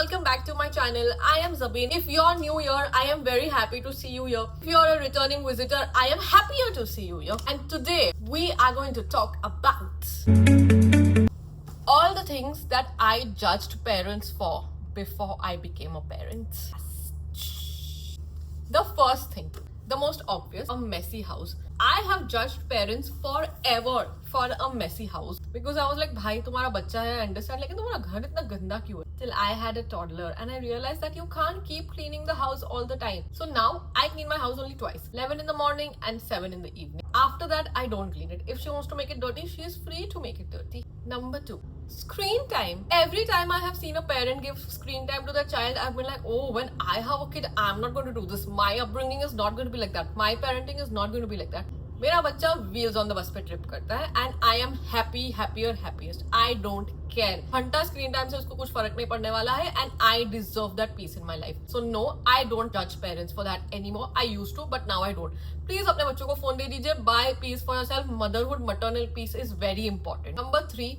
welcome back to my channel. I am Zabeen. If you're new here, I am very happy to see you here. If you're a returning visitor, I am happier to see you here. And today we are going to talk about all the things that I judged parents for before I became a parent. The first thing, the most obvious, a messy house. I have judged parents forever for a messy house because I was like, भाई तुम्हारा बच्चा है, I understand, लेकिन तुम्हारा घर इतना गंदा क्यों है? Till I had a toddler and I realized that you can't keep cleaning the house all the time. So now I clean my house only twice, 11 in the morning and 7 in the evening. After that, I don't clean it. If she wants to make it dirty, she is free to make it dirty. Number 2. Screen time. Every time I have seen a parent give screen time to their child, I've been like, oh, when I have a kid, I'm not going to do this. My upbringing is not going to be like that. My parenting is not going to be like that. मेरा बच्चा wheels on the bus पे trip करता है and I am happiest. I don't care. घंटा screen time से उसको कुछ फर्क नहीं पड़ने वाला है and I deserve that peace in my life. So no, I don't judge parents for that anymore. I used to, but now I don't. Please अपने बच्चों को फोन दे दीजिए. Buy peace for yourself. Motherhood, maternal peace is very important. Number 3,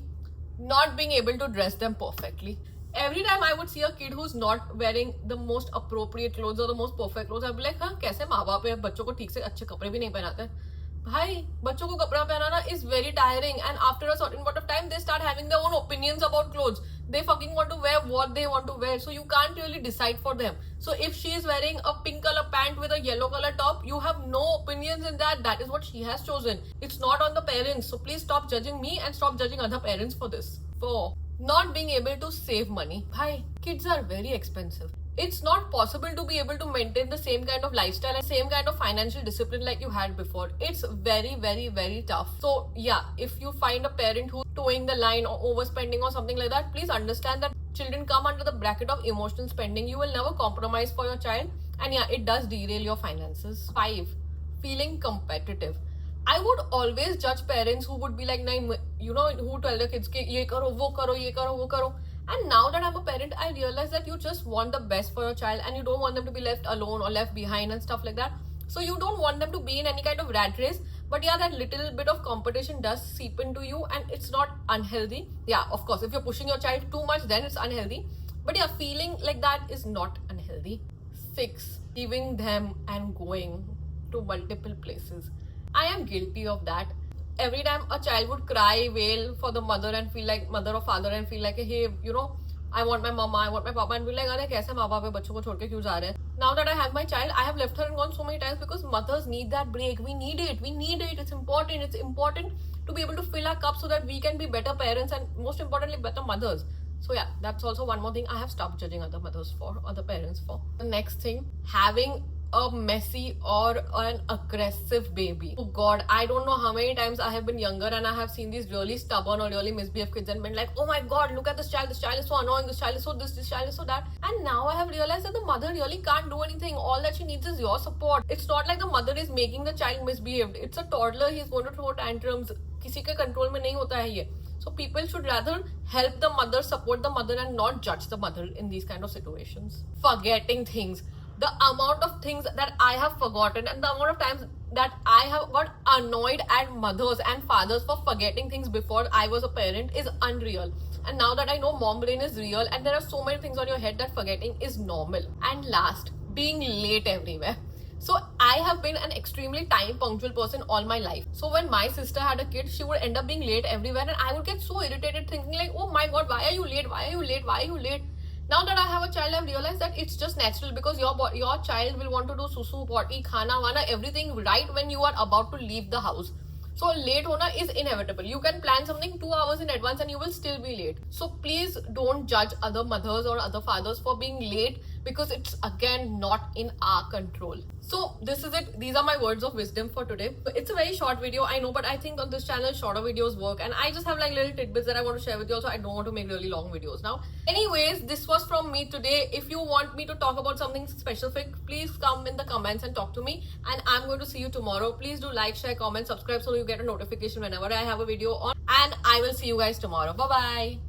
not being able to dress them perfectly. Every time I would see a kid who's not wearing the most appropriate clothes or the most perfect clothes, I'd be like, हाँ कैसे माँ बाप है बच्चों को ठीक से अच्छे कपड़े भी नहीं पहनाते. भाई बच्चों को कपड़ा पहनाना is very tiring and after a certain point of time they start having their own opinions about clothes. They fucking want to wear what they want to wear, so you can't really decide for them. So if she is wearing a pink color pant with a yellow color top, you have no opinions in that. That is what she has chosen. It's not on the parents. So please stop judging me and stop judging other parents for this. 4. Not being able to save money. Bhai, kids are very expensive. It's not possible to be able to maintain the same kind of lifestyle and same kind of financial discipline like you had before. It's very tough. So yeah, if you find a parent who's towing the line or overspending or something like that, please understand that children come under the bracket of emotional spending. You will never compromise for your child, and yeah, it does derail your finances. 5. Feeling competitive. I would always judge parents who would be like, you know, who tell their kids, ye karo, wo karo, ye karo, wo karo. And now that I'm a parent, I realize that you just want the best for your child and you don't want them to be left alone or left behind and stuff like that. So you don't want them to be in any kind of rat race. But yeah, that little bit of competition does seep into you and it's not unhealthy. Yeah, of course, if you're pushing your child too much, then it's unhealthy. But yeah, feeling like that is not unhealthy. 6. Leaving them and going to multiple places. I am guilty of that. Every time a child would cry, wail for the mother and feel like mother or father and feel like, hey, you know, I want my mama, I want my papa, and be like, अरे कैसे माँ बाप है बच्चों को छोड़ के क्यों जा रहे हैं? Now that I have my child, I have left her and gone so many times because mothers need that break. We need it. It's important. It's important to be able to fill our cup so that we can be better parents and most importantly, better mothers. So yeah, that's also one more thing I have stopped judging other mothers for, other parents for. The next thing, having a messy or an aggressive baby. Oh god, I don't know how many times I have been younger and I have seen these really stubborn or really misbehaved kids and been like, oh my god, look at this child is so annoying, this child is so this child is so that. And now I have realized that the mother really can't do anything. All that she needs is your support. It's not like the mother is making the child misbehaved. It's a toddler, he's going to throw tantrums. किसी के control में नहीं होता है ये. So people should rather help the mother, support the mother and not judge the mother in these kind of situations. Forgetting things. The amount of things that I have forgotten and the amount of times that I have got annoyed at mothers and fathers for forgetting things before I was a parent is unreal. And now that I know mom brain is real and there are so many things on your head that forgetting is normal. And last, being late everywhere. So I have been an extremely time punctual person all my life. So when my sister had a kid, she would end up being late everywhere and I would get so irritated thinking like, oh my god, why are you late? Why are you late? Why are you late? Now that I have a child, I've realized that it's just natural because your child will want to do susu, potty, khana, vana, everything right when you are about to leave the house. So late hona is inevitable. You can plan something 2 hours in advance and you will still be late. So please don't judge other mothers or other fathers for being late because it's again not in our control. So this is it. These are my words of wisdom for today. It's a very short video, I know, but I think on this channel shorter videos work and I just have like little tidbits that I want to share with you also. I don't want to make really long videos now. Anyways, this was from me today. If you want me to talk about something specific, please come in the comments and talk to me and I'm going to see you tomorrow. Please do like, share, comment, subscribe so you get a notification whenever I have a video on and I will see you guys tomorrow. Bye bye.